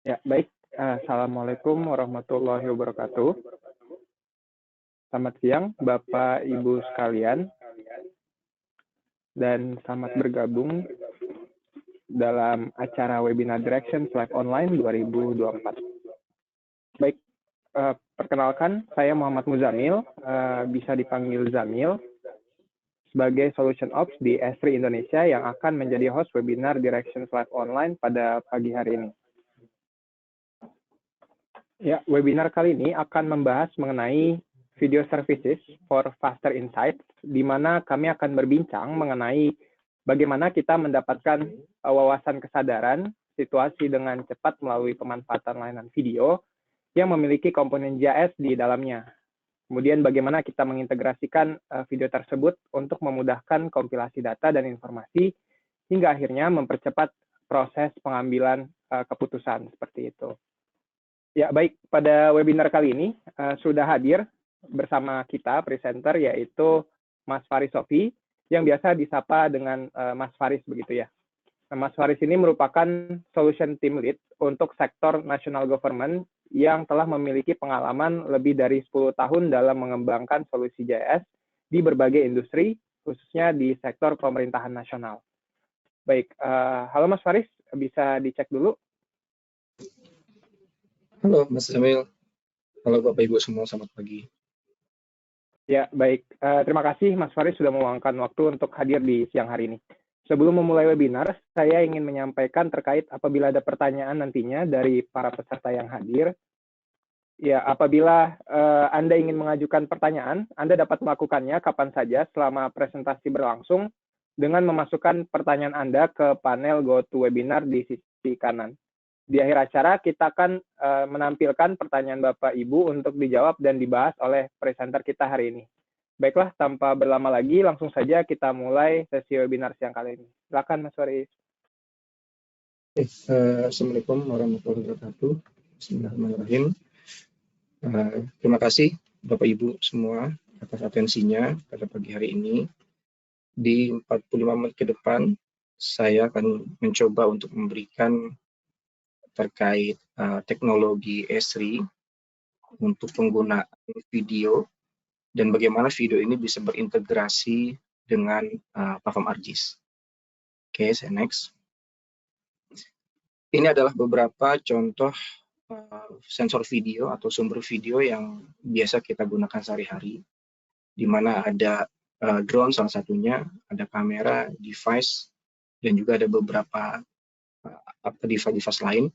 Ya, baik. Assalamualaikum warahmatullahi wabarakatuh. Selamat siang, Bapak Ibu sekalian, dan selamat bergabung dalam acara webinar Directions Live Online 2024. Baik, perkenalkan, saya Muhammad Muzamil, bisa dipanggil Zamil, sebagai Solution Ops di S3 Indonesia yang akan menjadi host webinar Directions Live Online pada pagi hari ini. Ya, webinar kali ini akan membahas mengenai video services for faster insights, di mana kami akan berbincang mengenai bagaimana kita mendapatkan wawasan kesadaran situasi dengan cepat melalui pemanfaatan layanan video yang memiliki komponen JS di dalamnya. Kemudian bagaimana kita mengintegrasikan video tersebut untuk memudahkan kompilasi data dan informasi hingga akhirnya mempercepat proses pengambilan keputusan seperti itu. Ya, baik. Pada webinar kali ini sudah hadir bersama kita presenter yaitu Mas Faris Sofi yang biasa disapa dengan Mas Faris begitu ya. Nah, Mas Faris ini merupakan Solution Team Lead untuk sektor National Government yang telah memiliki pengalaman lebih dari 10 tahun dalam mengembangkan solusi JS di berbagai industri, khususnya di sektor pemerintahan nasional. Baik, halo Mas Faris, bisa dicek dulu. Halo Mas Jamil, halo Bapak Ibu semua, selamat pagi. Ya, baik. Terima kasih Mas Faris sudah meluangkan waktu untuk hadir di siang hari ini. Sebelum memulai webinar, saya ingin menyampaikan terkait apabila ada pertanyaan nantinya dari para peserta yang hadir. Ya, apabila Anda ingin mengajukan pertanyaan, Anda dapat melakukannya kapan saja selama presentasi berlangsung dengan memasukkan pertanyaan Anda ke panel GoToWebinar di sisi kanan. Di akhir acara, kita akan menampilkan pertanyaan Bapak Ibu untuk dijawab dan dibahas oleh presenter kita hari ini. Baiklah, tanpa berlama lagi, langsung saja kita mulai sesi webinar siang kali ini. Silakan, Mas Faris. Assalamualaikum warahmatullahi wabarakatuh. Bismillahirrahmanirrahim. Terima kasih Bapak Ibu semua atas atensinya pada pagi hari ini. Di 45 menit ke depan, saya akan mencoba untuk memberikan terkait teknologi S3 untuk penggunaan video dan bagaimana video ini bisa berintegrasi dengan platform ArcGIS. Oke, saya next. Ini adalah beberapa contoh sensor video atau sumber video yang biasa kita gunakan sehari-hari, di mana ada drone salah satunya, ada kamera, device, dan juga ada beberapa device lain,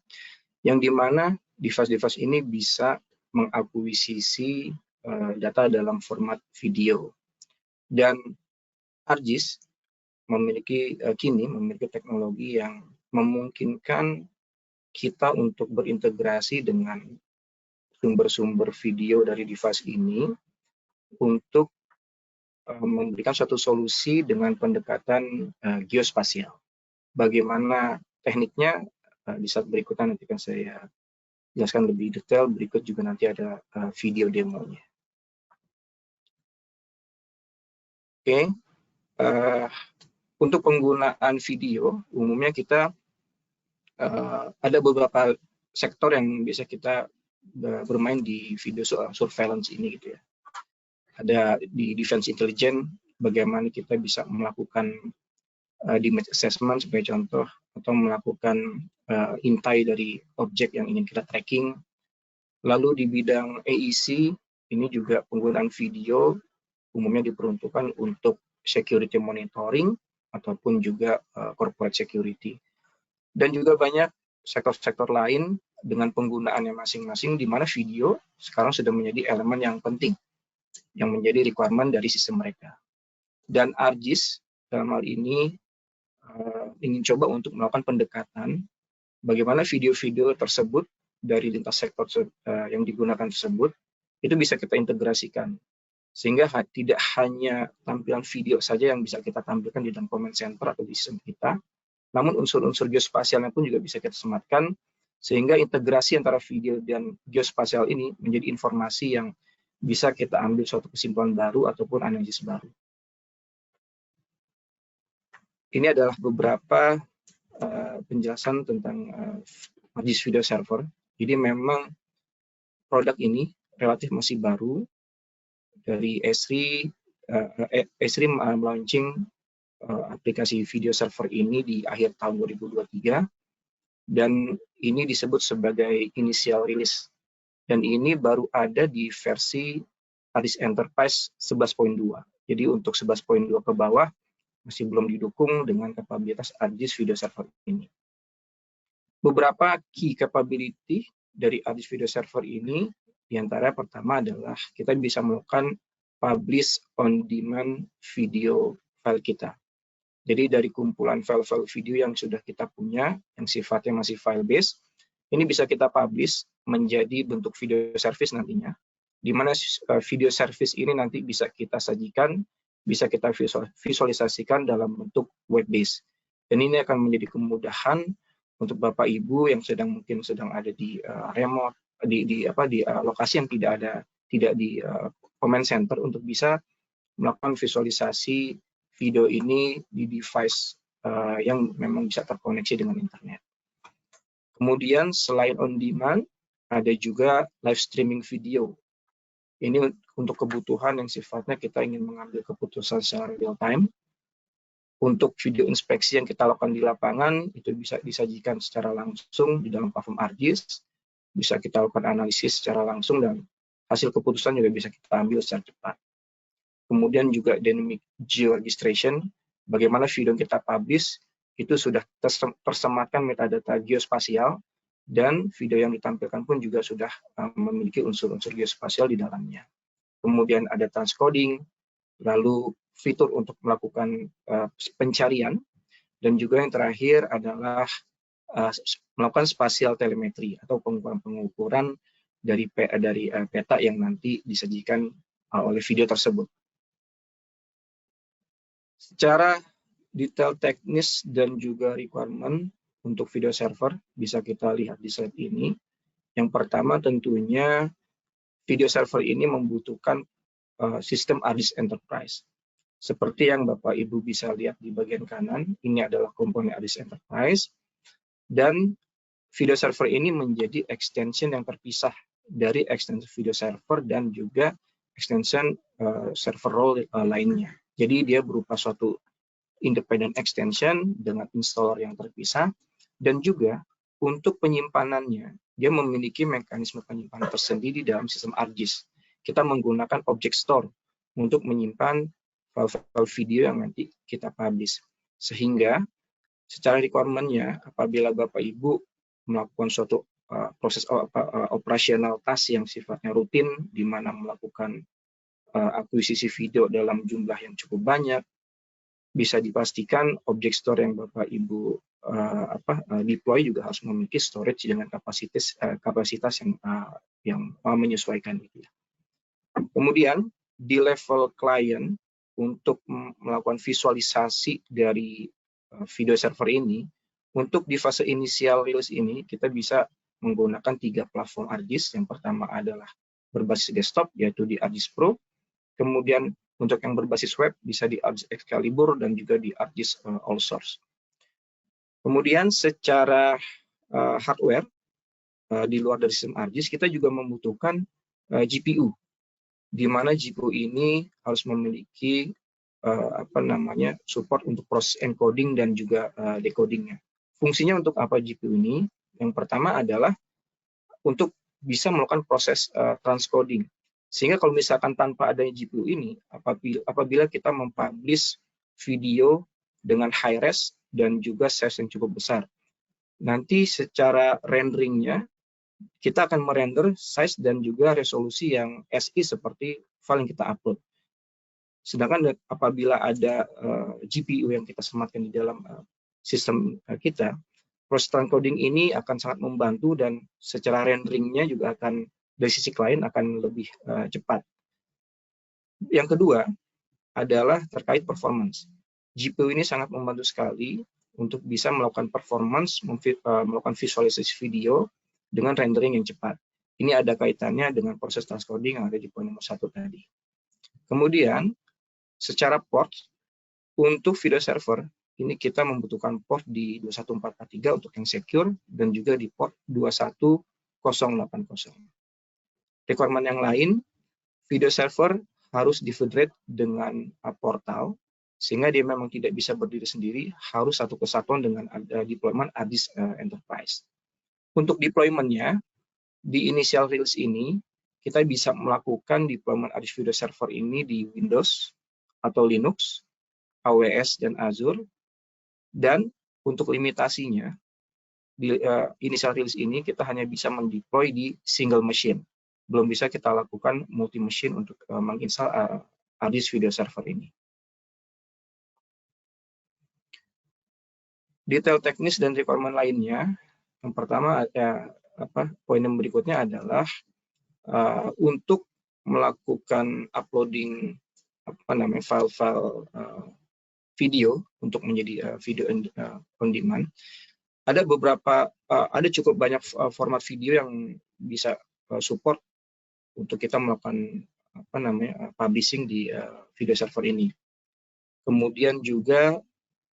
yang dimana device-device ini bisa mengakuisisi data dalam format video. Dan ArcGIS kini memiliki teknologi yang memungkinkan kita untuk berintegrasi dengan sumber-sumber video dari device ini untuk memberikan suatu solusi dengan pendekatan geospasial. Bagaimana tekniknya di saat berikutnya nanti akan saya jelaskan lebih detail. Berikut juga nanti ada video demonya. Oke, untuk penggunaan video umumnya kita ada beberapa sektor yang biasa kita bermain di video surveillance ini gitu ya. Ada di defense intelligence, bagaimana kita bisa melakukan image assessment sebagai contoh, atau melakukan intai dari objek yang ingin kita tracking. Lalu di bidang AEC, ini juga penggunaan video umumnya diperuntukkan untuk security monitoring ataupun juga corporate security. Dan juga banyak sektor-sektor lain dengan penggunaannya masing-masing, di mana video sekarang sudah menjadi elemen yang penting, yang menjadi requirement dari sistem mereka. Dan ArcGIS dalam hal ini ingin coba untuk melakukan pendekatan bagaimana video-video tersebut dari lintas sektor yang digunakan tersebut itu bisa kita integrasikan, sehingga tidak hanya tampilan video saja yang bisa kita tampilkan di dalam command center atau di sistem kita, namun unsur-unsur geospasialnya pun juga bisa kita sematkan, sehingga integrasi antara video dan geospasial ini menjadi informasi yang bisa kita ambil suatu kesimpulan baru ataupun analisis baru. Ini adalah beberapa penjelasan tentang ArcGIS Video Server. Jadi memang produk ini relatif masih baru. Dari Esri launching aplikasi video server ini di akhir tahun 2023, dan ini disebut sebagai initial release. Dan ini baru ada di versi ArcGIS Enterprise 11.2. Jadi untuk 11.2 ke bawah masih belum didukung dengan kapabilitas ArcGIS Video Server ini. Beberapa key capability dari ArcGIS Video Server ini, diantara pertama adalah kita bisa melakukan publish on demand video file kita. Jadi dari kumpulan file-file video yang sudah kita punya, yang sifatnya masih file based, ini bisa kita publish menjadi bentuk video service nantinya, di mana video service ini nanti bisa kita sajikan, bisa kita visualisasikan dalam bentuk web based. Dan ini akan menjadi kemudahan untuk Bapak Ibu yang mungkin sedang ada di remote, di lokasi yang tidak di command center, untuk bisa melakukan visualisasi video ini di device yang memang bisa terkoneksi dengan internet. Kemudian selain on demand, ada juga live streaming video. Ini untuk kebutuhan yang sifatnya kita ingin mengambil keputusan secara real time. Untuk video inspeksi yang kita lakukan di lapangan, itu bisa disajikan secara langsung di dalam platform ArcGIS. Bisa kita lakukan analisis secara langsung dan hasil keputusan juga bisa kita ambil secara cepat. Kemudian juga dynamic georegistration, bagaimana video yang kita publish itu sudah tersematkan metadata geospasial, dan video yang ditampilkan pun juga sudah memiliki unsur-unsur geospasial di dalamnya. Kemudian ada transcoding, lalu fitur untuk melakukan pencarian, dan juga yang terakhir adalah melakukan spatial telemetri atau pengukuran dari peta yang nanti disajikan oleh video tersebut. Secara detail teknis dan juga requirement untuk video server bisa kita lihat di slide ini. Yang pertama tentunya video server ini membutuhkan sistem ArcGIS Enterprise. Seperti yang Bapak Ibu bisa lihat di bagian kanan, ini adalah komponen ArcGIS Enterprise, dan video server ini menjadi extension yang terpisah dari extension video server dan juga extension server role lainnya. Jadi dia berupa suatu independent extension dengan installer yang terpisah, dan juga untuk penyimpanannya, dia memiliki mekanisme penyimpanan tersendiri dalam sistem ArcGIS. Kita menggunakan object store untuk menyimpan file video yang nanti kita publish. Sehingga secara requirement-nya, apabila Bapak Ibu melakukan suatu proses operasional task yang sifatnya rutin, di mana melakukan akuisisi video dalam jumlah yang cukup banyak, bisa dipastikan object store yang Bapak Ibu deploy juga harus memiliki storage dengan kapasitas yang menyesuaikan itu. Kemudian di level client, untuk melakukan visualisasi dari video server ini, untuk di fase inisial release ini kita bisa menggunakan 3 platform ArcGIS. Yang pertama adalah berbasis desktop, yaitu di ArcGIS Pro. Kemudian untuk yang berbasis web bisa di ArcGIS Excalibur dan juga di ArcGIS All Source. Kemudian secara hardware, di luar dari sistem ArcGIS, kita juga membutuhkan GPU, di mana GPU ini harus memiliki support untuk proses encoding dan juga decodingnya. Fungsinya untuk apa GPU ini? Yang pertama adalah untuk bisa melakukan proses transcoding. Sehingga kalau misalkan tanpa adanya GPU ini, apabila kita mempublish video dengan high res dan juga size yang cukup besar, nanti secara renderingnya kita akan merender size dan juga resolusi yang SI seperti file yang kita upload. Sedangkan apabila ada GPU yang kita sematkan di dalam sistem kita, proses transcoding ini akan sangat membantu, dan secara renderingnya juga akan dari sisi klien akan lebih cepat. Yang kedua adalah terkait performance. GPU ini sangat membantu sekali untuk bisa melakukan performance, melakukan visualisasi video dengan rendering yang cepat. Ini ada kaitannya dengan proses transcoding yang ada di poin nomor 1 tadi. Kemudian, secara port, untuk video server, ini kita membutuhkan port di 21443 untuk yang secure dan juga di port 21080. Requirement yang lain, video server harus di-federate dengan portal, sehingga dia memang tidak bisa berdiri sendiri, harus satu kesatuan dengan deployment ARDIS Enterprise. Untuk deployment-nya, di initial release ini, kita bisa melakukan deployment ARDIS Video Server ini di Windows atau Linux, AWS, dan Azure. Dan untuk limitasinya, di initial release ini kita hanya bisa mendeploy di single machine. Belum bisa kita lakukan multi-machine untuk menginstal ARDIS Video Server ini. Detail teknis dan requirement lainnya, yang pertama poin yang berikutnya adalah untuk melakukan uploading file-file video untuk menjadi video on demand. Ada cukup banyak format video yang bisa support untuk kita melakukan publishing di video server ini. Kemudian juga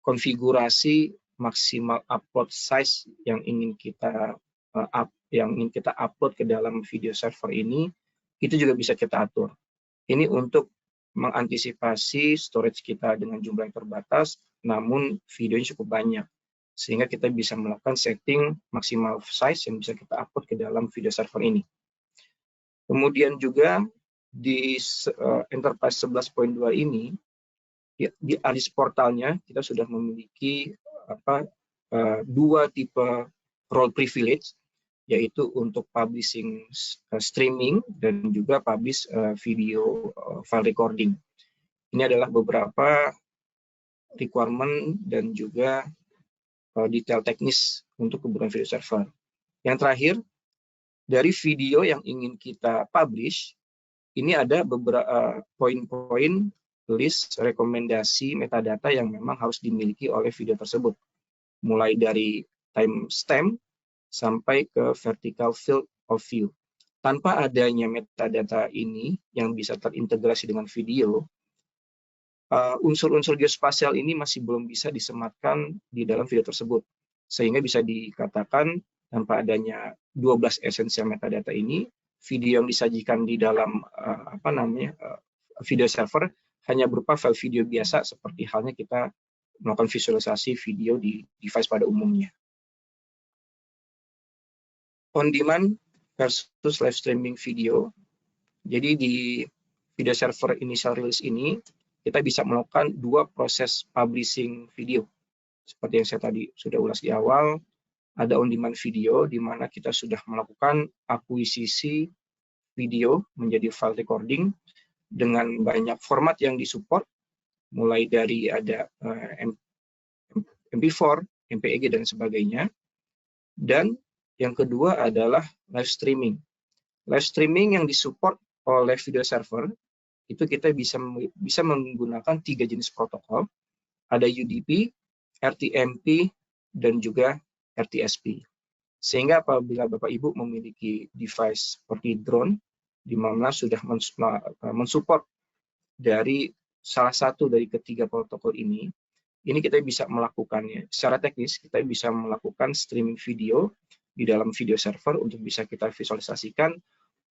konfigurasi maksimal upload size yang ingin kita upload ke dalam video server ini, itu juga bisa kita atur. Ini untuk mengantisipasi storage kita dengan jumlah yang terbatas, namun videonya cukup banyak, sehingga kita bisa melakukan setting maksimal size yang bisa kita upload ke dalam video server ini. Kemudian juga di Enterprise 11.2 ini, di ARDIS portalnya kita sudah memiliki dua tipe role privilege, yaitu untuk publishing streaming dan juga publish video file recording. Ini adalah beberapa requirement dan juga detail teknis untuk kebutuhan video server. Yang terakhir, dari video yang ingin kita publish, ini ada beberapa poin-poin list rekomendasi metadata yang memang harus dimiliki oleh video tersebut. Mulai dari timestamp sampai ke vertical field of view. Tanpa adanya metadata ini yang bisa terintegrasi dengan video, unsur-unsur geospasial ini masih belum bisa disematkan di dalam video tersebut. Sehingga bisa dikatakan tanpa adanya 12 esensial metadata ini, video yang disajikan di dalam video server hanya berupa file video biasa seperti halnya kita melakukan visualisasi video di device pada umumnya. On demand versus live streaming video. Jadi di video server initial release ini kita bisa melakukan dua proses publishing video. Seperti yang saya tadi sudah ulas di awal, ada on demand video di mana kita sudah melakukan akuisisi video menjadi file recording dengan banyak format yang disupport, mulai dari ada MP4, MPEG, dan sebagainya. Dan yang kedua adalah live streaming. Live streaming yang disupport oleh video server, itu kita bisa menggunakan 3 jenis protokol. Ada UDP, RTMP, dan juga RTSP. Sehingga apabila Bapak Ibu memiliki device seperti drone, di mana sudah mensupport dari salah satu dari ketiga protokol ini kita bisa melakukannya. Secara teknis, kita bisa melakukan streaming video di dalam video server untuk bisa kita visualisasikan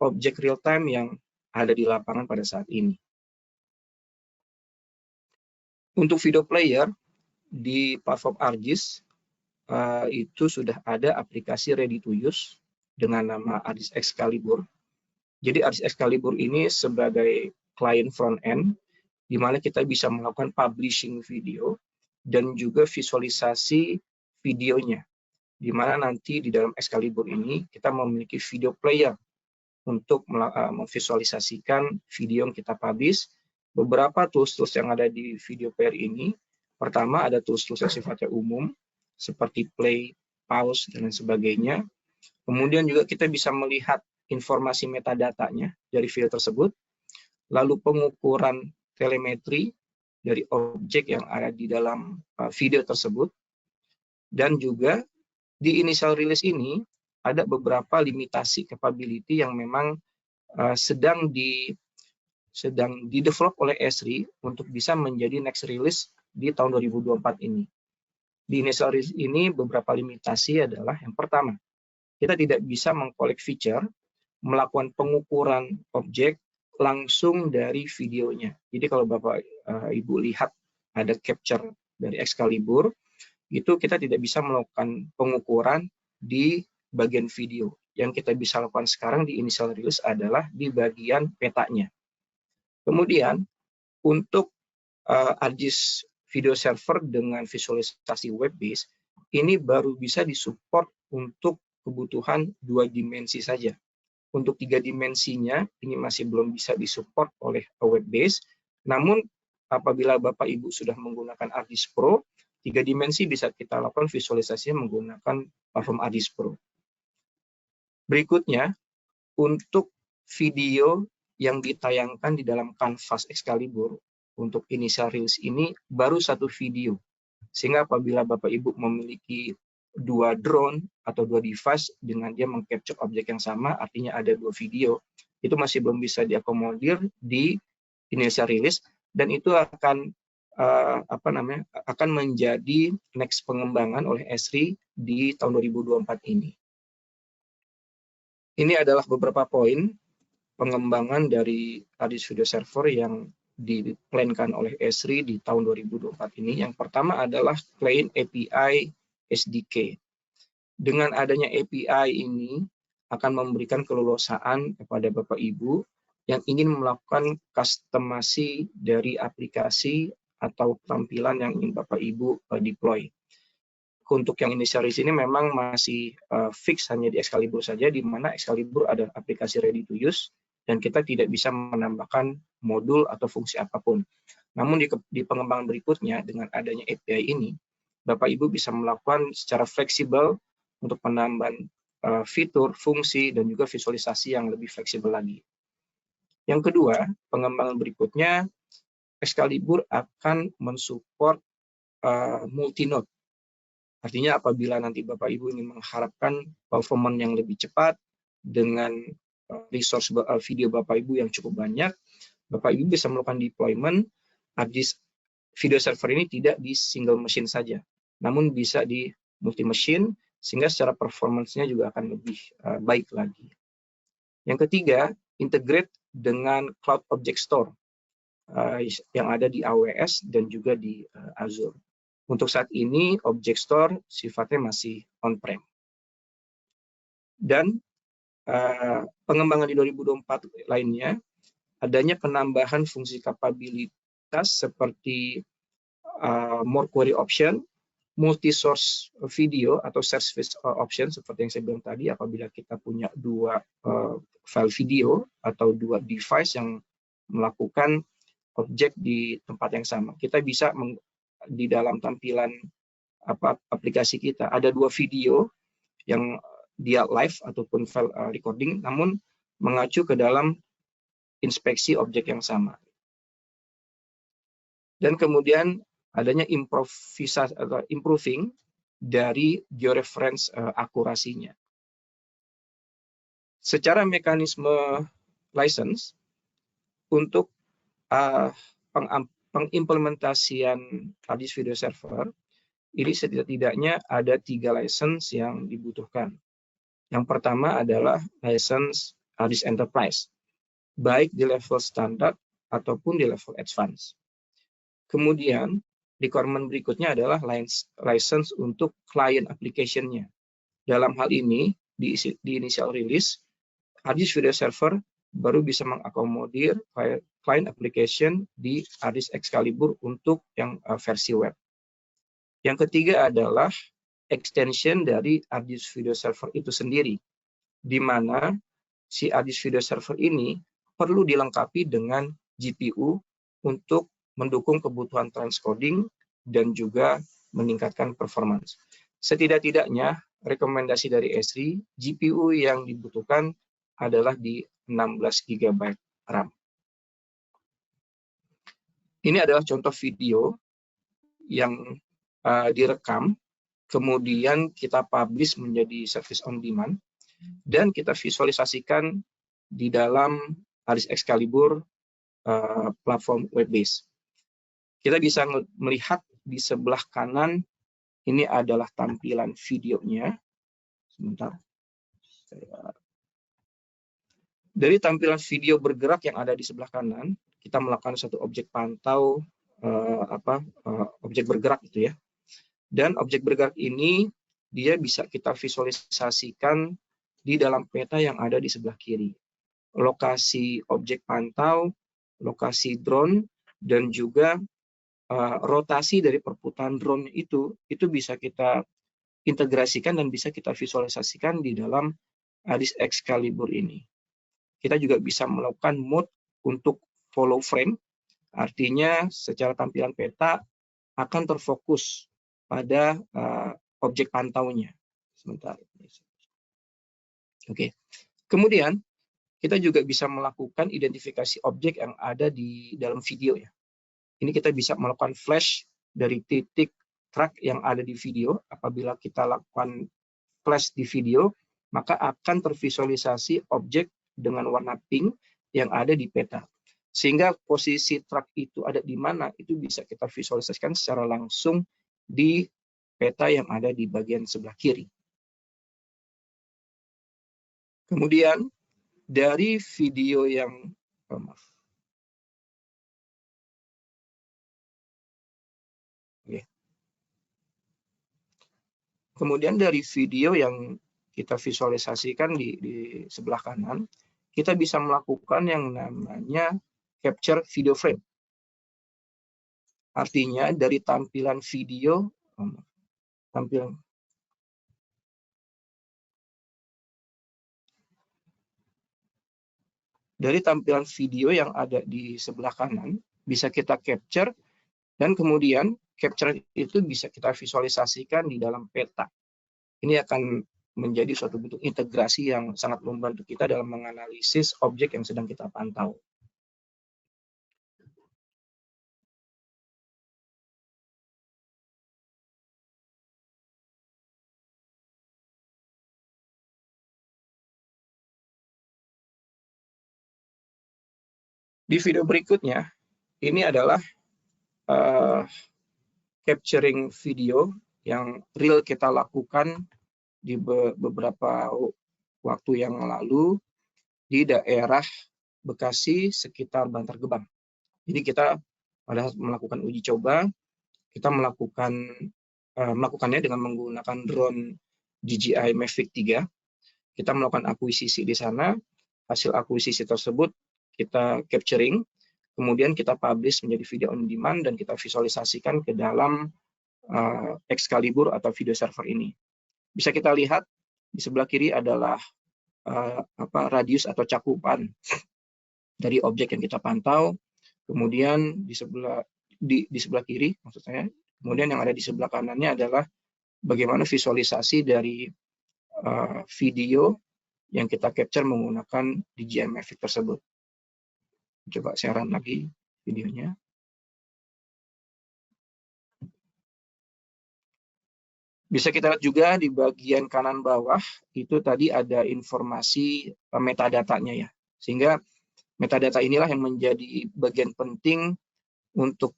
objek real time yang ada di lapangan pada saat ini. Untuk video player, di platform ARDIS, itu sudah ada aplikasi ready to use dengan nama ARDIS Excalibur. Jadi ARDIS Excalibur ini sebagai client front end, di mana kita bisa melakukan publishing video dan juga visualisasi videonya. Di mana nanti di dalam Excalibur ini kita memiliki video player untuk memvisualisasikan video yang kita publish. Beberapa tools-tools yang ada di video player ini, pertama ada tools-tools yang sifatnya umum, seperti play, pause, dan sebagainya. Kemudian juga kita bisa melihat informasi metadatanya dari video tersebut, lalu pengukuran telemetri dari objek yang ada di dalam video tersebut, dan juga di initial release ini ada beberapa limitasi capability yang memang sedang di-develop oleh Esri untuk bisa menjadi next release di tahun 2024 ini. Di initial release ini beberapa limitasi adalah yang pertama, kita tidak bisa mengkolek feature, melakukan pengukuran objek langsung dari videonya. Jadi kalau Bapak Ibu lihat ada capture dari Excalibur, itu kita tidak bisa melakukan pengukuran di bagian video. Yang kita bisa lakukan sekarang di initial release adalah di bagian petanya. Kemudian untuk ArcGIS video server dengan visualisasi web base ini baru bisa disupport untuk kebutuhan 2 dimensi saja. Untuk 3 dimensinya ini masih belum bisa disupport oleh web base. Namun apabila Bapak Ibu sudah menggunakan ArcGIS Pro, 3 dimensi bisa kita lakukan visualisasinya menggunakan platform ArcGIS Pro. Berikutnya, untuk video yang ditayangkan di dalam kanvas Excalibur, untuk initial release ini baru 1 video. Sehingga apabila Bapak Ibu memiliki 2 drone atau 2 device dengan dia mengcapture objek yang sama, artinya ada 2 video, itu masih belum bisa diakomodir di initial release, dan itu akan akan menjadi next pengembangan oleh Esri di tahun 2024 ini. Ini adalah beberapa poin pengembangan dari ArcGIS Video Server yang diplankan oleh Esri di tahun 2024 ini. Yang pertama adalah Client API SDK. Dengan adanya API ini akan memberikan keleluasaan kepada Bapak Ibu yang ingin melakukan customasi dari aplikasi atau tampilan yang ingin Bapak Ibu deploy. Untuk yang initial release ini memang masih fix hanya di Excalibur saja, di mana Excalibur ada aplikasi ready to use dan kita tidak bisa menambahkan modul atau fungsi apapun. Namun di pengembangan berikutnya dengan adanya API ini, Bapak Ibu bisa melakukan secara fleksibel untuk penambahan fitur, fungsi, dan juga visualisasi yang lebih fleksibel lagi. Yang kedua, pengembangan berikutnya, Excalibur akan mensupport multi-node. Artinya apabila nanti Bapak Ibu ingin mengharapkan performance yang lebih cepat dengan resource video Bapak Ibu yang cukup banyak, Bapak Ibu bisa melakukan deployment ArcGIS video server ini tidak di single machine saja, namun bisa di multi machine sehingga secara performance-nya juga akan lebih baik lagi. Yang ketiga, integrate dengan Cloud Object Store yang ada di AWS dan juga di Azure. Untuk saat ini, Object Store sifatnya masih on-prem. Dan pengembangan di 2024 lainnya, adanya penambahan fungsi kapabilitas seperti more query option, multi-source video atau service option seperti yang saya bilang tadi, apabila kita punya 2 file video atau 2 device yang melakukan objek di tempat yang sama. Kita bisa di dalam tampilan aplikasi kita ada 2 video yang dia live ataupun file recording, namun mengacu ke dalam inspeksi objek yang sama. Dan kemudian adanya improvisasi atau improving dari georeference akurasinya. Secara mekanisme license untuk pengimplementasian ArcGIS Video Server ini setidaknya ada 3 license yang dibutuhkan. Yang pertama adalah license ArcGIS Enterprise, baik di level standar ataupun di level advance. Kemudian requirement berikutnya adalah license untuk client application-nya. Dalam hal ini di initial release, ArcGIS Video Server baru bisa mengakomodir client application di ArcGIS Excalibur untuk yang versi web. Yang ketiga adalah extension dari ArcGIS Video Server itu sendiri, di mana si ArcGIS Video Server ini perlu dilengkapi dengan GPU untuk mendukung kebutuhan transcoding dan juga meningkatkan performance. Setidak-tidaknya rekomendasi dari Esri, GPU yang dibutuhkan adalah di 16 GB RAM. Ini adalah contoh video yang direkam, kemudian kita publish menjadi service on demand, dan kita visualisasikan di dalam ArcGIS Excalibur platform web base. Kita bisa melihat di sebelah kanan ini adalah tampilan videonya. Sebentar. Dari tampilan video bergerak yang ada di sebelah kanan, kita melakukan satu objek pantau objek bergerak gitu ya. Dan objek bergerak ini dia bisa kita visualisasikan di dalam peta yang ada di sebelah kiri. Lokasi objek pantau, lokasi drone, dan juga rotasi dari perputaran drone itu bisa kita integrasikan dan bisa kita visualisasikan di dalam ADIS Excalibur ini. Kita juga bisa melakukan mode untuk follow frame, artinya secara tampilan peta akan terfokus pada objek pantaunya. Sebentar. Oke. Kemudian kita juga bisa melakukan identifikasi objek yang ada di dalam video ya. Ini kita bisa melakukan flash dari titik track yang ada di video. Apabila kita lakukan flash di video, maka akan tervisualisasi objek dengan warna pink yang ada di peta. Sehingga posisi track itu ada di mana, itu bisa kita visualisasikan secara langsung di peta yang ada di bagian sebelah kiri. Kemudian dari video yang Kemudian dari video yang kita visualisasikan di sebelah kanan, kita bisa melakukan yang namanya capture video frame. Artinya dari tampilan video, yang ada di sebelah kanan, bisa kita capture, dan kemudian capture itu bisa kita visualisasikan di dalam peta. Ini akan menjadi suatu bentuk integrasi yang sangat membantu kita dalam menganalisis objek yang sedang kita pantau. Di video berikutnya, ini adalah capturing video yang real kita lakukan di beberapa waktu yang lalu di daerah Bekasi sekitar Bantar Gebang. Jadi kita pada saat melakukan uji coba, kita melakukannya dengan menggunakan drone DJI Mavic 3. Kita melakukan akuisisi di sana. Hasil akuisisi tersebut kita capturing, kemudian kita publish menjadi video on demand dan kita visualisasikan ke dalam Excalibur atau video server ini. Bisa kita lihat di sebelah kiri adalah radius atau cakupan dari objek yang kita pantau. Kemudian di sebelah kiri, maksud saya, kemudian yang ada di sebelah kanannya adalah bagaimana visualisasi dari video yang kita capture menggunakan DJI Mavic tersebut. Coba saya run lagi videonya. Bisa kita lihat juga di bagian kanan bawah, itu tadi ada informasi metadatanya ya. Sehingga metadata inilah yang menjadi bagian penting untuk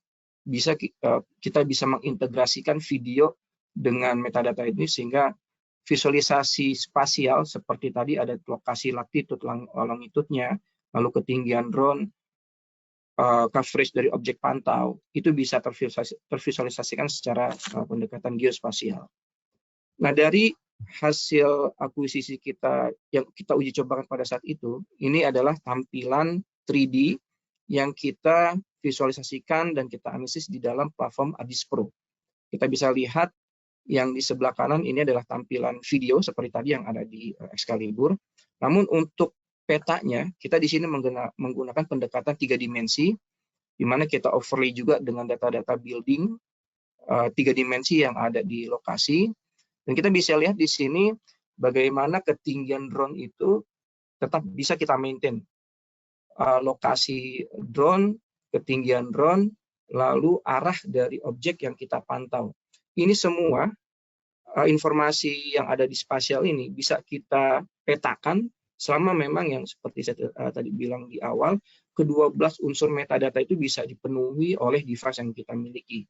kita bisa mengintegrasikan video dengan metadata ini, sehingga visualisasi spasial seperti tadi ada lokasi latitude, longitude-nya, lalu ketinggian drone, coverage dari objek pantau, itu bisa tervisualisasikan secara pendekatan geospasial. Nah, dari hasil akuisisi kita yang kita uji cobakan pada saat itu, ini adalah tampilan 3D yang kita visualisasikan dan kita analisis di dalam platform ADIS Pro. Kita bisa lihat yang di sebelah kanan ini adalah tampilan video seperti tadi yang ada di Excalibur. Namun untuk petanya, kita di sini menggunakan pendekatan 3 dimensi, di mana kita overlay juga dengan data-data building 3 dimensi yang ada di lokasi. Dan kita bisa lihat di sini bagaimana ketinggian drone itu tetap bisa kita maintain. Lokasi drone, ketinggian drone, lalu arah dari objek yang kita pantau. Ini semua informasi yang ada di spasial ini bisa kita petakan selama memang yang seperti saya tadi bilang di awal, ke-12 unsur metadata itu bisa dipenuhi oleh device yang kita miliki.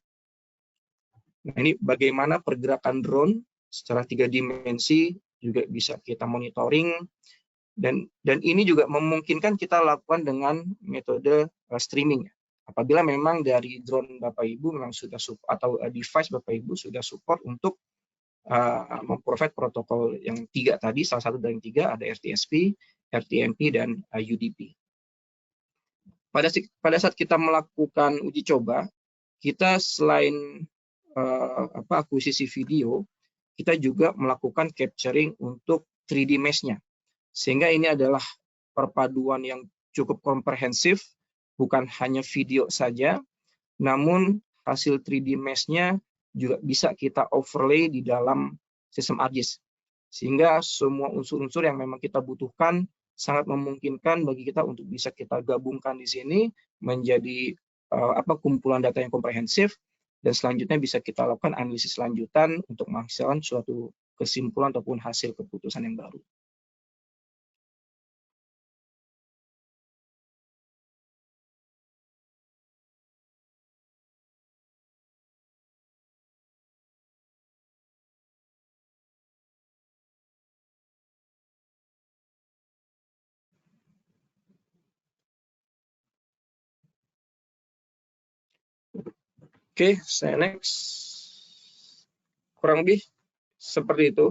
Nah, ini bagaimana pergerakan drone secara 3 dimensi juga bisa kita monitoring, dan ini juga memungkinkan kita lakukan dengan metode streaming. Apabila memang dari drone Bapak Ibu memang sudah support, atau device Bapak Ibu sudah support untuk memprovide protokol yang 3 tadi, salah satu dari 3 ada RTSP, RTMP, dan UDP. Pada saat kita melakukan uji coba, kita selain akuisisi video, kita juga melakukan capturing untuk 3D mesh-nya. Sehingga ini adalah perpaduan yang cukup komprehensif, bukan hanya video saja, namun hasil 3D mesh-nya juga bisa kita overlay di dalam sistem ArcGIS. Sehingga semua unsur-unsur yang memang kita butuhkan sangat memungkinkan bagi kita untuk bisa kita gabungkan di sini menjadi kumpulan data yang komprehensif, dan selanjutnya bisa kita lakukan analisis lanjutan untuk menghasilkan suatu kesimpulan ataupun hasil keputusan yang baru. Oke, saya next. Kurang lebih seperti itu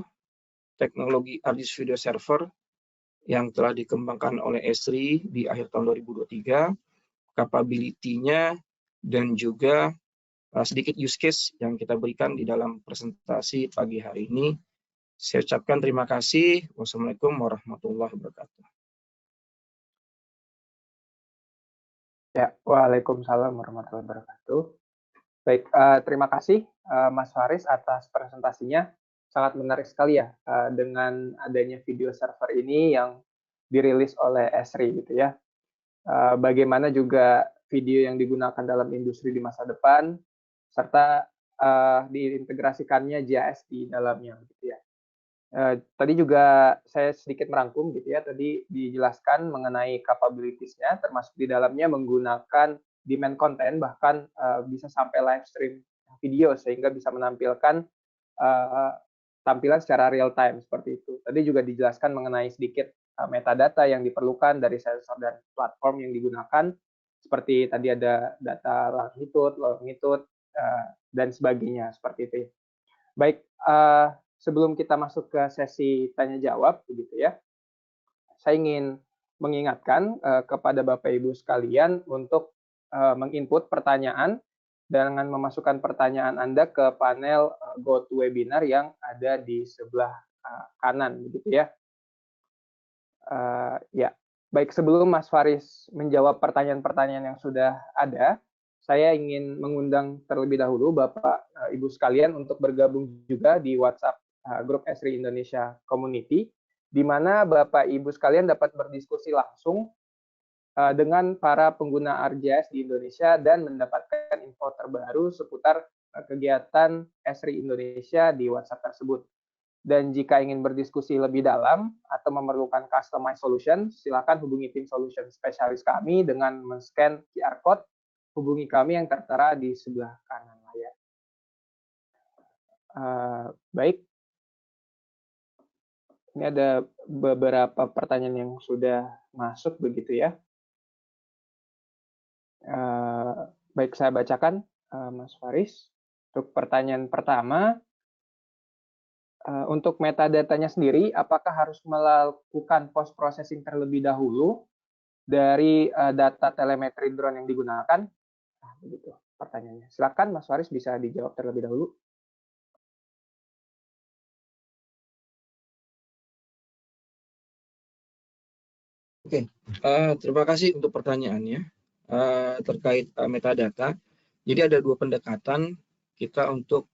teknologi ArcGIS Video Server yang telah dikembangkan oleh Esri di akhir tahun 2023, capability-nya, dan juga sedikit use case yang kita berikan di dalam presentasi pagi hari ini. Saya ucapkan terima kasih. Wassalamualaikum warahmatullahi wabarakatuh. Ya, waalaikumsalam warahmatullahi wabarakatuh. Baik, terima kasih Mas Faris atas presentasinya. Sangat menarik sekali ya dengan adanya video server ini yang dirilis oleh Esri gitu ya. Bagaimana juga video yang digunakan dalam industri di masa depan, serta diintegrasikannya GIS di dalamnya gitu ya. Tadi juga saya sedikit merangkum gitu ya, tadi dijelaskan mengenai capabilities-nya, termasuk di dalamnya menggunakan demand content, bahkan bisa sampai live stream video sehingga bisa menampilkan tampilan secara real time seperti itu. Tadi juga dijelaskan mengenai sedikit metadata yang diperlukan dari sensor dan platform yang digunakan, seperti tadi ada data longitude, dan sebagainya seperti itu. Baik, sebelum kita masuk ke sesi tanya jawab begitu ya, saya ingin mengingatkan kepada Bapak Ibu sekalian untuk menginput pertanyaan dengan memasukkan pertanyaan Anda ke panel GoToWebinar yang ada di sebelah kanan begitu ya. Ya, baik, sebelum Mas Faris menjawab pertanyaan-pertanyaan yang sudah ada, saya ingin mengundang terlebih dahulu Bapak Ibu sekalian untuk bergabung juga di WhatsApp grup Esri Indonesia Community, di mana Bapak Ibu sekalian dapat berdiskusi langsung dengan para pengguna ArcGIS di Indonesia dan mendapatkan info terbaru seputar kegiatan Esri Indonesia di WhatsApp tersebut. Dan jika ingin berdiskusi lebih dalam atau memerlukan customized solution, silakan hubungi tim solution spesialis kami dengan men-scan QR code. Hubungi kami yang tertera di sebelah kanan layar. Baik, ini ada beberapa pertanyaan yang sudah masuk begitu ya. Baik, saya bacakan Mas Faris. Untuk pertanyaan pertama, untuk metadatanya sendiri, apakah harus melakukan post processing terlebih dahulu dari data telemetri drone yang digunakan? Nah, begitu pertanyaannya. Silakan Mas Faris bisa dijawab terlebih dahulu. Oke, terima kasih untuk pertanyaannya terkait metadata. Jadi ada dua pendekatan kita untuk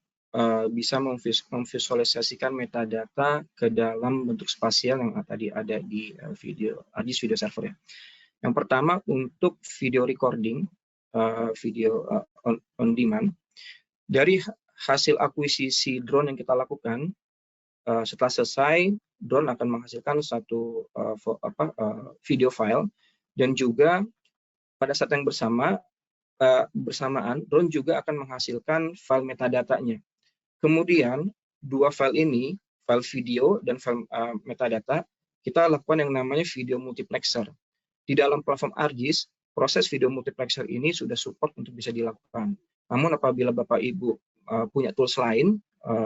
bisa memvisualisasikan metadata ke dalam bentuk spasial yang tadi ada di ArcGIS Video Server ya. Yang pertama untuk video recording, video on demand. Dari hasil akuisisi drone yang kita lakukan, setelah selesai, drone akan menghasilkan satu video file, dan juga pada saat yang bersamaan drone juga akan menghasilkan file metadatanya. Kemudian dua file ini, file video dan file metadata, kita lakukan yang namanya video multiplexer. Di dalam platform ArcGIS, proses video multiplexer ini sudah support untuk bisa dilakukan. Namun apabila Bapak Ibu punya tools lain,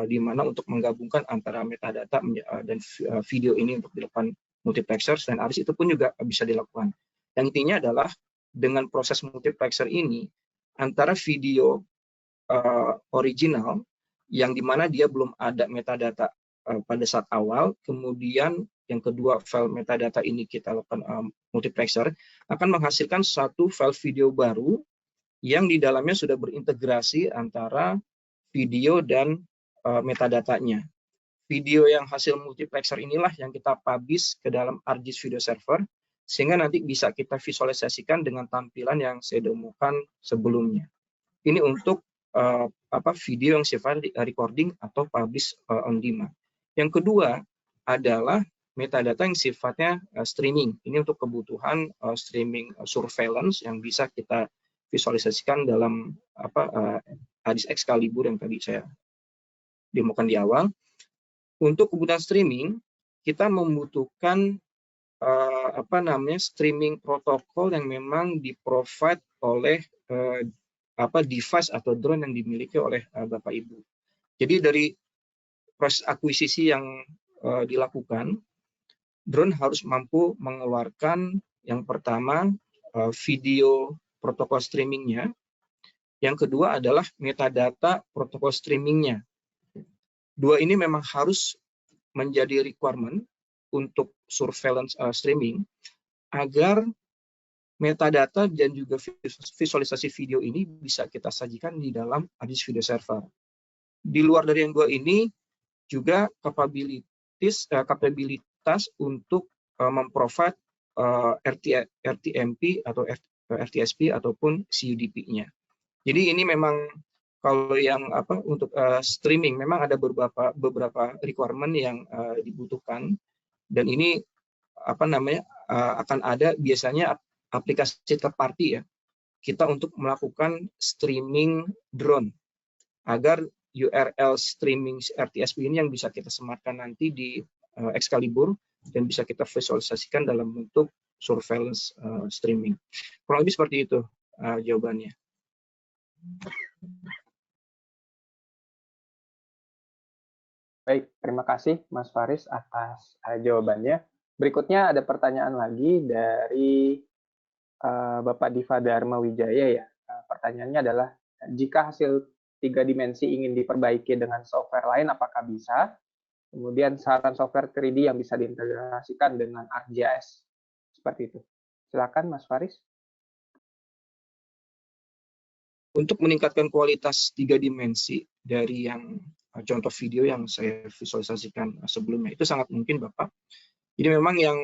di mana untuk menggabungkan antara metadata dan video ini untuk dilakukan multiplexer, selain ArcGIS itu pun juga bisa dilakukan. Yang intinya adalah dengan proses multiplexer ini, antara video original, yang dimana dia belum ada metadata pada saat awal, kemudian yang kedua file metadata ini kita lakukan multiplexer, akan menghasilkan satu file video baru yang di dalamnya sudah berintegrasi antara video dan metadatanya. Video yang hasil multiplexer inilah yang kita publish ke dalam ArcGIS Video Server, sehingga nanti bisa kita visualisasikan dengan tampilan yang saya demokan sebelumnya. Ini untuk video yang sifatnya recording atau publish on demand. Yang kedua adalah metadata yang sifatnya streaming. Ini untuk kebutuhan streaming surveillance yang bisa kita visualisasikan dalam ArcGIS Excalibur yang tadi saya demokan di awal. Untuk kebutuhan streaming, kita membutuhkan streaming protokol yang memang di-provide oleh device atau drone yang dimiliki oleh Bapak Ibu. Jadi dari proses akuisisi yang dilakukan, drone harus mampu mengeluarkan yang pertama video protokol streamingnya, yang kedua adalah metadata protokol streamingnya. Dua ini memang harus menjadi requirement untuk surveillance streaming agar metadata dan juga visualisasi video ini bisa kita sajikan di dalam ArcGIS Video Server. Di luar dari yang dua ini juga kapabilitas untuk memprovide RTMP atau RTSP ataupun CUDP-nya. Jadi ini memang kalau yang untuk streaming memang ada beberapa requirement yang dibutuhkan, dan ini akan ada biasanya aplikasi third party ya kita untuk melakukan streaming drone agar URL streaming RTSP ini yang bisa kita sematkan nanti di Excalibur dan bisa kita visualisasikan dalam bentuk surveillance streaming. Kurang lebih seperti itu jawabannya. Baik, terima kasih Mas Faris atas jawabannya. Berikutnya ada pertanyaan lagi dari Bapak Diva Dharma Wijaya ya. Pertanyaannya adalah, jika hasil 3 dimensi ingin diperbaiki dengan software lain, apakah bisa? Kemudian saran software 3D yang bisa diintegrasikan dengan ArcGIS. Seperti itu. Silakan Mas Faris. Untuk meningkatkan kualitas 3 dimensi dari yang contoh video yang saya visualisasikan sebelumnya, itu sangat mungkin Bapak. Jadi memang yang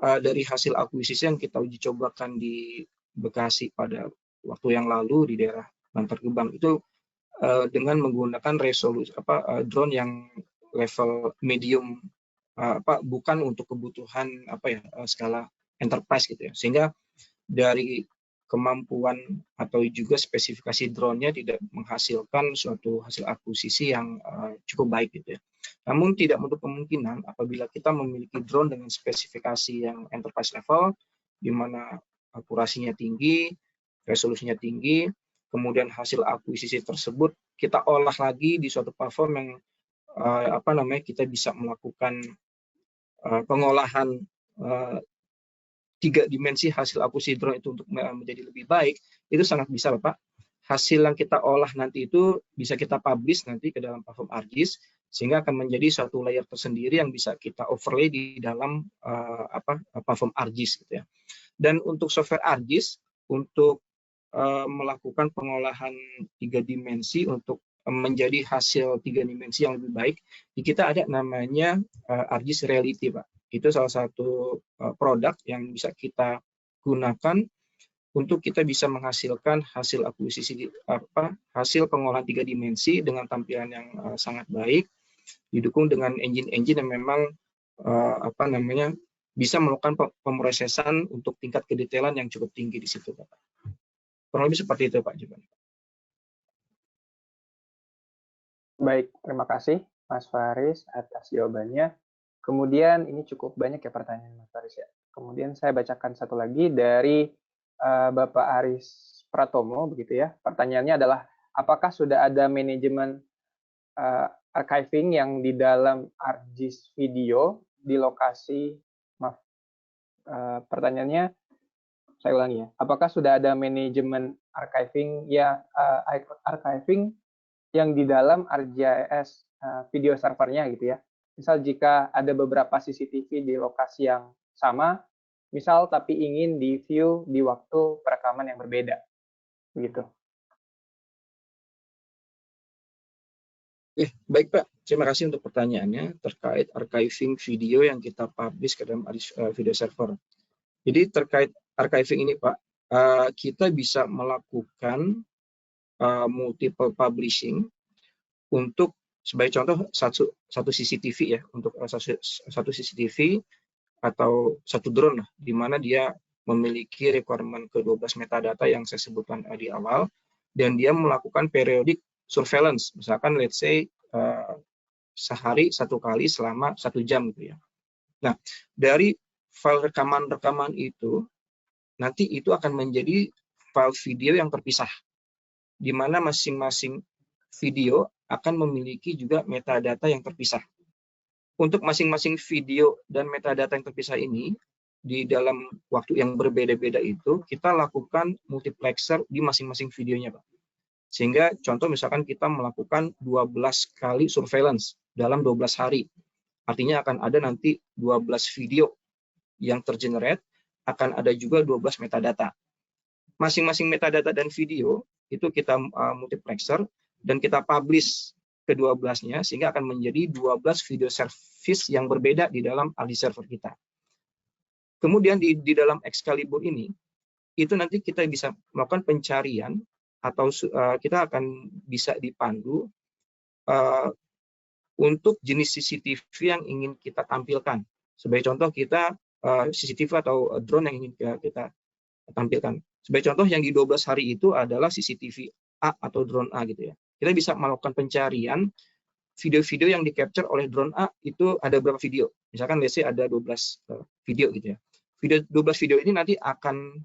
dari hasil akuisisi yang kita uji cobakan di Bekasi pada waktu yang lalu di daerah Bantar Gebang itu dengan menggunakan resolusi drone yang level medium, bukan untuk kebutuhan skala enterprise gitu ya, sehingga dari kemampuan atau juga spesifikasi drone-nya tidak menghasilkan suatu hasil akuisisi yang cukup baik gitu ya. Namun tidak menutup kemungkinan apabila kita memiliki drone dengan spesifikasi yang enterprise level, di mana akurasinya tinggi, resolusinya tinggi, kemudian hasil akuisisi tersebut kita olah lagi di suatu platform yang kita bisa melakukan pengolahan 3 dimensi hasil akuisisi drone itu untuk menjadi lebih baik, itu sangat bisa Bapak. Hasil yang kita olah nanti itu bisa kita publish nanti ke dalam platform ArcGIS, sehingga akan menjadi suatu layer tersendiri yang bisa kita overlay di dalam platform ArcGIS gitu ya. Dan untuk software ArcGIS untuk melakukan pengolahan 3 dimensi untuk menjadi hasil 3 dimensi yang lebih baik, di kita ada namanya ArcGIS Reality Pak. Itu salah satu produk yang bisa kita gunakan untuk kita bisa menghasilkan hasil akuisisi hasil pengolahan 3 dimensi dengan tampilan yang sangat baik, didukung dengan engine-engine yang memang bisa melakukan pemrosesan untuk tingkat kedetailan yang cukup tinggi di situ, Pak. Kurang lebih seperti itu, Pak. Baik, terima kasih Mas Faris atas jawabannya. Kemudian ini cukup banyak ya pertanyaan Mas Faris ya. Kemudian saya bacakan satu lagi dari Bapak Aris Pratomo begitu ya. Pertanyaannya adalah apakah sudah ada manajemen archiving yang di dalam ArcGIS video di lokasi pertanyaannya saya ulangi ya. Apakah sudah ada manajemen archiving archiving yang di dalam ArcGIS video servernya gitu ya. Misal jika ada beberapa CCTV di lokasi yang sama, misal tapi ingin di view di waktu perekaman yang berbeda. Begitu. Baik Pak, terima kasih untuk pertanyaannya terkait archiving video yang kita publish ke dalam video server. Jadi terkait archiving ini Pak, kita bisa melakukan multiple publishing untuk sebagai contoh satu CCTV ya, untuk satu CCTV atau satu drone di mana dia memiliki requirement ke-12 metadata yang saya sebutkan di awal, dan dia melakukan periodic surveillance, misalkan let's say sehari satu kali selama 1 jam gitu ya. Nah, dari file rekaman itu nanti itu akan menjadi file video yang terpisah, di mana masing-masing video akan memiliki juga metadata yang terpisah. Untuk masing-masing video dan metadata yang terpisah ini, di dalam waktu yang berbeda-beda itu, kita lakukan multiplexer di masing-masing videonya, Pak. Sehingga contoh misalkan kita melakukan 12 kali surveillance dalam 12 hari. Artinya akan ada nanti 12 video yang tergenerate, akan ada juga 12 metadata. Masing-masing metadata dan video itu kita multiplexer dan kita publish ke-12-nya, sehingga akan menjadi 12 video service yang berbeda di dalam ArcGIS server kita. Kemudian di dalam Excalibur ini, itu nanti kita bisa melakukan pencarian atau kita akan bisa dipandu untuk jenis CCTV yang ingin kita tampilkan. Sebagai contoh kita CCTV atau drone yang ingin kita tampilkan. Sebagai contoh yang di 12 hari itu adalah CCTV A atau drone A gitu ya. Kita bisa melakukan pencarian video-video yang di-capture oleh drone A itu ada berapa video. Misalkan let's say ada 12 video gitu ya. 12 video ini nanti akan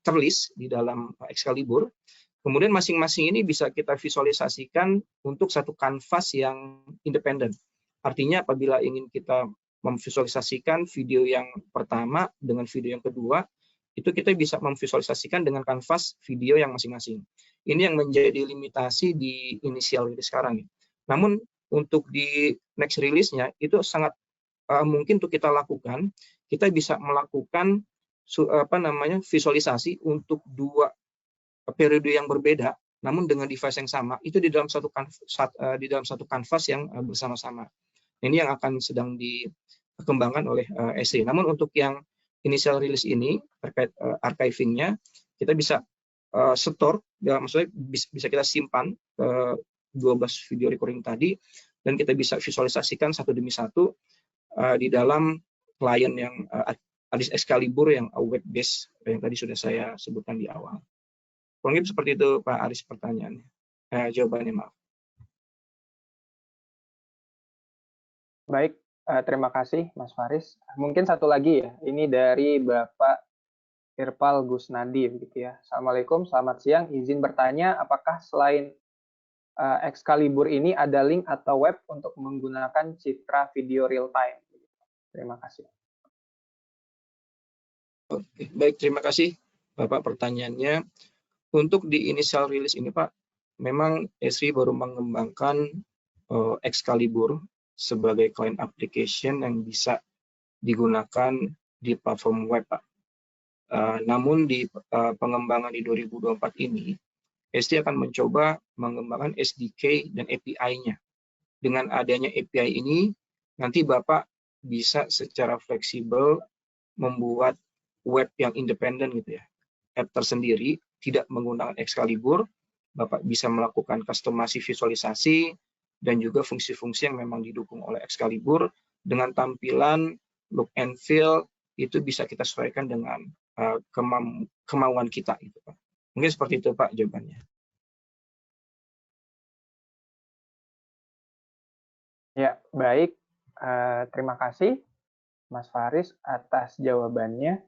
terlist di dalam Excalibur. Kemudian masing-masing ini bisa kita visualisasikan untuk satu kanvas yang independen. Artinya apabila ingin kita memvisualisasikan video yang pertama dengan video yang kedua, itu kita bisa memvisualisasikan dengan kanvas video yang masing-masing. Ini yang menjadi limitasi di initial release sekarang. Namun untuk di next release-nya itu sangat mungkin untuk kita lakukan. Kita bisa melakukan visualisasi untuk 2 periode yang berbeda, namun dengan device yang sama. Itu di dalam satu kanvas yang bersama-sama. Ini yang akan sedang dikembangkan oleh SE. Namun untuk yang initial release ini terkait archiving-nya, kita bisa store, maksudnya bisa kita simpan 12 video recording tadi, dan kita bisa visualisasikan satu demi satu di dalam klien yang ArcGIS Excalibur yang web based yang tadi sudah saya sebutkan di awal. Kurang lebih seperti itu Pak Aris pertanyaannya. Jawabannya, maaf. Baik, terima kasih Mas Faris. Mungkin satu lagi ya, ini dari Bapak Irpal Gusnadi begitu ya. Assalamualaikum, selamat siang. Izin bertanya, apakah selain Excalibur ini ada link atau web untuk menggunakan citra video real time? Terima kasih. Oke, baik, terima kasih Bapak pertanyaannya. Untuk di initial release ini Pak, memang Esri baru mengembangkan Excalibur sebagai client application yang bisa digunakan di platform web Pak. Namun di pengembangan di 2024 ini, Esri akan mencoba mengembangkan SDK dan API-nya. Dengan adanya API ini, nanti Bapak bisa secara fleksibel membuat web yang independen gitu ya, app tersendiri, tidak menggunakan Excalibur. Bapak bisa melakukan customasi visualisasi dan juga fungsi-fungsi yang memang didukung oleh Excalibur dengan tampilan look and feel itu bisa kita sesuaikan dengan kemauan kita gitu Pak. Mungkin seperti itu Pak jawabannya. Ya, baik. Terima kasih Mas Faris atas jawabannya.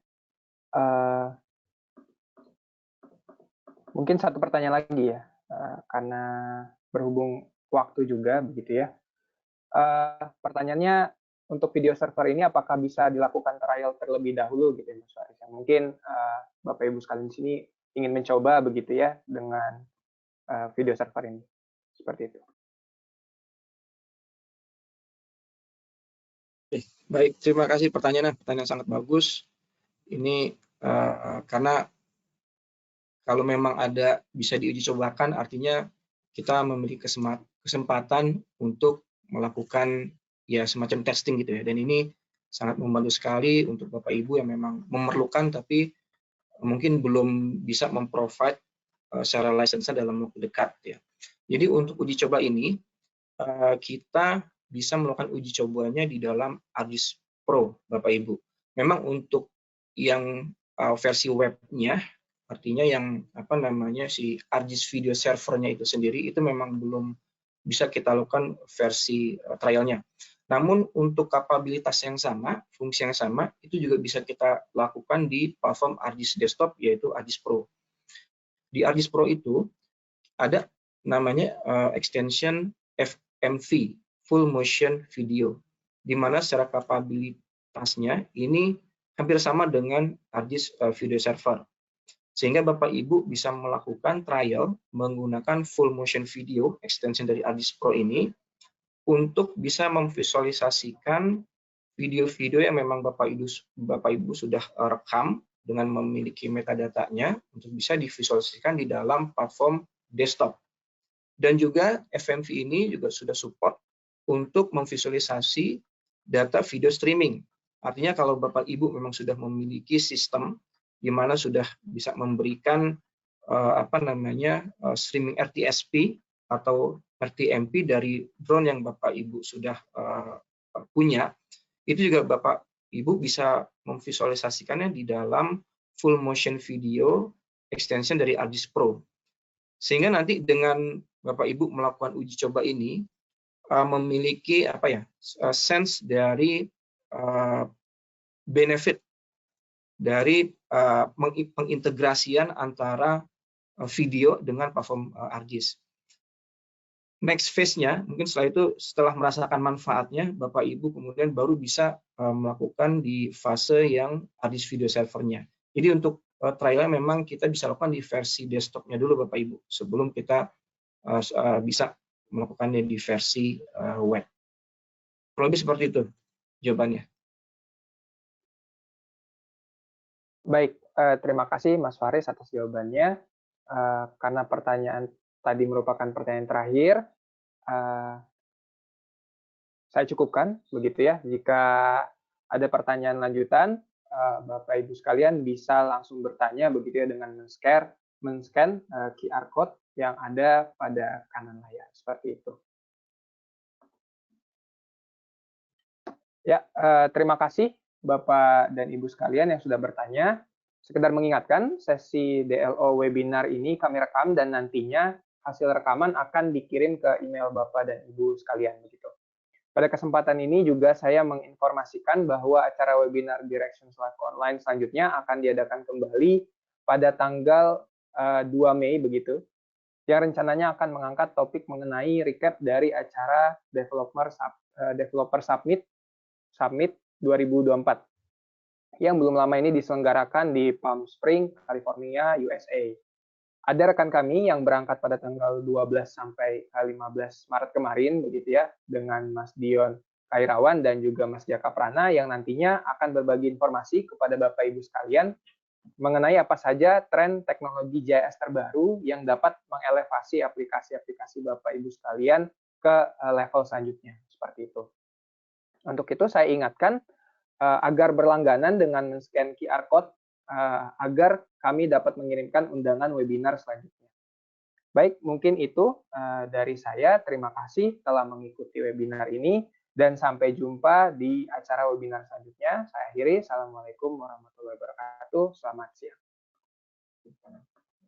Mungkin satu pertanyaan lagi ya, karena berhubung waktu juga begitu ya. Pertanyaannya, untuk video server ini apakah bisa dilakukan trial terlebih dahulu gitu ya Mas Faris? Mungkin Bapak Ibu sekalian di sini ingin mencoba begitu ya dengan video server ini. Seperti itu. Baik, terima kasih pertanyaan sangat bagus. Ini karena kalau memang ada bisa diuji cobakan, artinya kita memiliki kesempatan untuk melakukan ya semacam testing gitu ya. Dan ini sangat membantu sekali untuk Bapak Ibu yang memang memerlukan tapi mungkin belum bisa memprovide secara lisensi dalam waktu dekat ya. Jadi untuk uji coba ini kita bisa melakukan uji cobanya di dalam ArcGIS Pro, Bapak Ibu. Memang untuk yang versi webnya, artinya yang si ArcGIS Video Server-nya itu sendiri itu memang belum bisa kita lakukan versi trialnya. Namun untuk kapabilitas yang sama, fungsi yang sama, itu juga bisa kita lakukan di platform ArcGIS Desktop, yaitu ArcGIS Pro. Di ArcGIS Pro itu ada namanya extension FMV, Full Motion Video, di mana secara kapabilitasnya ini hampir sama dengan ArcGIS Video Server. Sehingga Bapak Ibu bisa melakukan trial menggunakan Full Motion Video, extension dari ArcGIS Pro ini, untuk bisa memvisualisasikan video-video yang memang Bapak Ibu sudah rekam dengan memiliki metadatanya untuk bisa divisualisasikan di dalam platform desktop. Dan juga FMV ini juga sudah support untuk memvisualisasi data video streaming. Artinya kalau Bapak Ibu memang sudah memiliki sistem di mana sudah bisa memberikan streaming RTSP atau RTMP dari drone yang Bapak Ibu sudah punya, itu juga Bapak Ibu bisa memvisualisasikannya di dalam full motion video extension dari ArcGIS Pro. Sehingga nanti dengan Bapak Ibu melakukan uji coba ini memiliki sense dari benefit dari pengintegrasian antara video dengan platform ArcGIS. Next phase-nya, mungkin setelah merasakan manfaatnya, Bapak Ibu kemudian baru bisa melakukan di fase yang ArcGIS Video Server-nya. Jadi untuk trialnya memang kita bisa lakukan di versi desktop-nya dulu Bapak Ibu, sebelum kita bisa melakukannya di versi web. Kurang lebih seperti itu jawabannya. Baik, terima kasih Mas Faris atas jawabannya. Karena pertanyaan tadi merupakan pertanyaan terakhir, saya cukupkan begitu ya. Jika ada pertanyaan lanjutan, Bapak Ibu sekalian bisa langsung bertanya begitu ya dengan men-scan QR code yang ada pada kanan layar seperti itu. Ya, terima kasih Bapak dan Ibu sekalian yang sudah bertanya. Sekedar mengingatkan, sesi DLO webinar ini kami rekam dan nantinya hasil rekaman akan dikirim ke email Bapak dan Ibu sekalian begitu. Pada kesempatan ini juga saya menginformasikan bahwa acara webinar Directions Live Online selanjutnya akan diadakan kembali pada tanggal 2 Mei begitu, yang rencananya akan mengangkat topik mengenai recap dari acara Developer Summit 2024 yang belum lama ini diselenggarakan di Palm Springs, California, USA. Ada rekan kami yang berangkat pada tanggal 12 sampai 15 Maret kemarin begitu ya, dengan Mas Dion Kairawan dan juga Mas Jaka Prana yang nantinya akan berbagi informasi kepada Bapak Ibu sekalian mengenai apa saja tren teknologi GIS terbaru yang dapat mengelevasi aplikasi-aplikasi Bapak Ibu sekalian ke level selanjutnya, seperti itu. Untuk itu saya ingatkan agar berlangganan dengan men-scan QR code agar kami dapat mengirimkan undangan webinar selanjutnya. Baik, mungkin itu dari saya. Terima kasih telah mengikuti webinar ini, dan sampai jumpa di acara webinar selanjutnya. Saya akhiri. Assalamualaikum warahmatullahi wabarakatuh. Selamat siang.